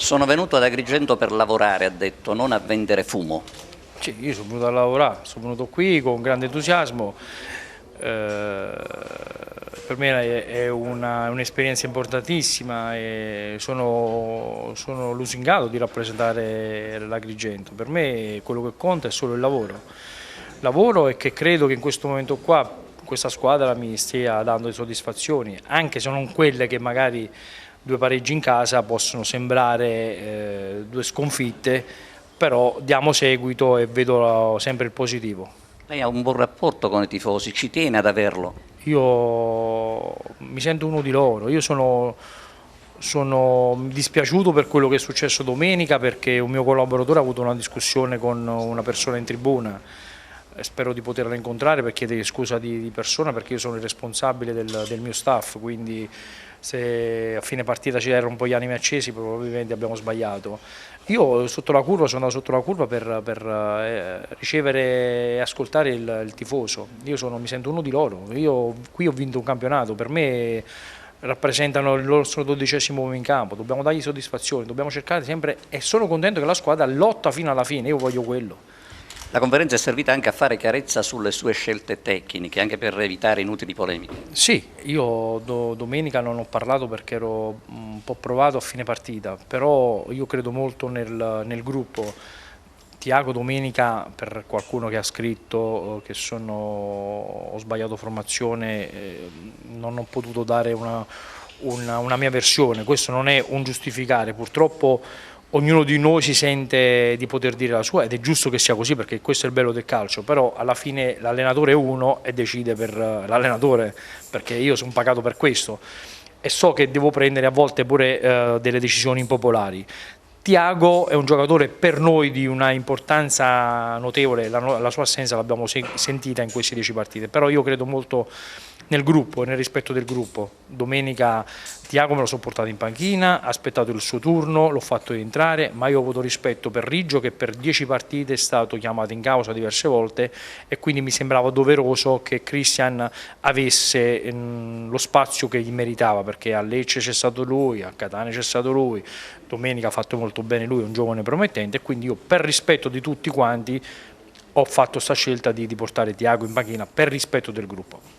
Sono venuto ad Agrigento per lavorare, ha detto, non a vendere fumo. Sì, io sono venuto a lavorare, sono venuto qui con grande entusiasmo. Per me è un'esperienza importantissima e sono lusingato di rappresentare l'Agrigento. Per me quello che conta è solo il lavoro. Lavoro e che credo che in questo momento qua questa squadra mi stia dando soddisfazioni, anche se non quelle che magari due pareggi in casa possono sembrare due sconfitte, però diamo seguito e vedo sempre il positivo. Lei ha un buon rapporto con i tifosi, ci tiene ad averlo. Io mi sento uno di loro, sono dispiaciuto per quello che è successo domenica perché un mio collaboratore ha avuto una discussione con una persona in tribuna. Spero di poterla incontrare per chiedere scusa di persona perché io sono il responsabile del mio staff, quindi se a fine partita c'erano un po' gli animi accesi probabilmente abbiamo sbagliato. Io sotto la curva sono andato sotto la curva per ricevere e ascoltare il tifoso. Mi sento uno di loro. Io qui ho vinto un campionato, per me rappresentano il nostro 12° uomo in campo, dobbiamo dargli soddisfazioni, dobbiamo cercare sempre e sono contento che la squadra lotta fino alla fine, io voglio quello. La conferenza è servita anche a fare chiarezza sulle sue scelte tecniche, anche per evitare inutili polemiche. Sì, io domenica non ho parlato perché ero un po' provato a fine partita, però io credo molto nel gruppo. Tiago domenica, per qualcuno che ha scritto che ho sbagliato formazione, non ho potuto dare una mia versione, questo non è un giustificare, purtroppo ognuno di noi si sente di poter dire la sua ed è giusto che sia così perché questo è il bello del calcio, però alla fine l'allenatore è uno e decide per l'allenatore perché io sono pagato per questo e so che devo prendere a volte pure delle decisioni impopolari. Tiago è un giocatore per noi di una importanza notevole, la sua assenza l'abbiamo sentita in queste 10 partite, però io credo molto nel gruppo e nel rispetto del gruppo. Domenica Tiago me lo sono portato in panchina, ha aspettato il suo turno, l'ho fatto entrare, ma io ho avuto rispetto per Riggio che per 10 partite è stato chiamato in causa diverse volte e quindi mi sembrava doveroso che Christian avesse lo spazio che gli meritava perché a Lecce c'è stato lui, a Catania c'è stato lui, domenica ha fatto molto bene lui, è un giovane promettente e quindi io per rispetto di tutti quanti ho fatto questa scelta di portare Tiago in panchina per rispetto del gruppo.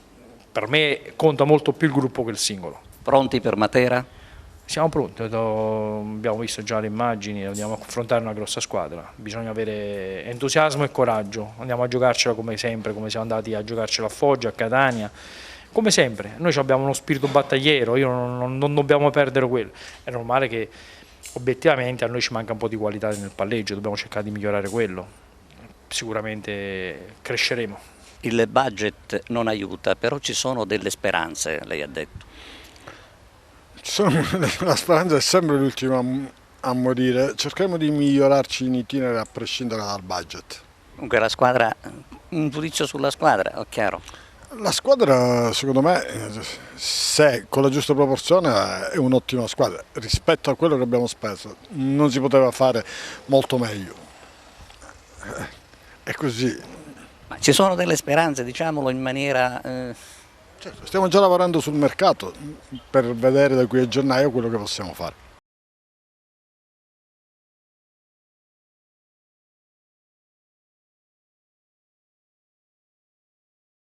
Per me conta molto più il gruppo che il singolo. Pronti per Matera? Siamo pronti, abbiamo visto già le immagini, andiamo a confrontare una grossa squadra, bisogna avere entusiasmo e coraggio, andiamo a giocarcela come sempre, come siamo andati a giocarcela a Foggia, a Catania, come sempre, noi abbiamo uno spirito battagliero, non dobbiamo perdere quello, è normale che obiettivamente a noi ci manca un po' di qualità nel palleggio, dobbiamo cercare di migliorare quello, sicuramente cresceremo. Il budget non aiuta, però ci sono delle speranze, lei ha detto. La speranza è sempre l'ultima a morire, cerchiamo di migliorarci in itinere a prescindere dal budget. Comunque la squadra, un giudizio sulla squadra, è chiaro. La squadra secondo me, se con la giusta proporzione, è un'ottima squadra rispetto a quello che abbiamo speso, non si poteva fare molto meglio, è così. Ma ci sono delle speranze, diciamolo in maniera... Certo, stiamo già lavorando sul mercato per vedere da qui a gennaio quello che possiamo fare.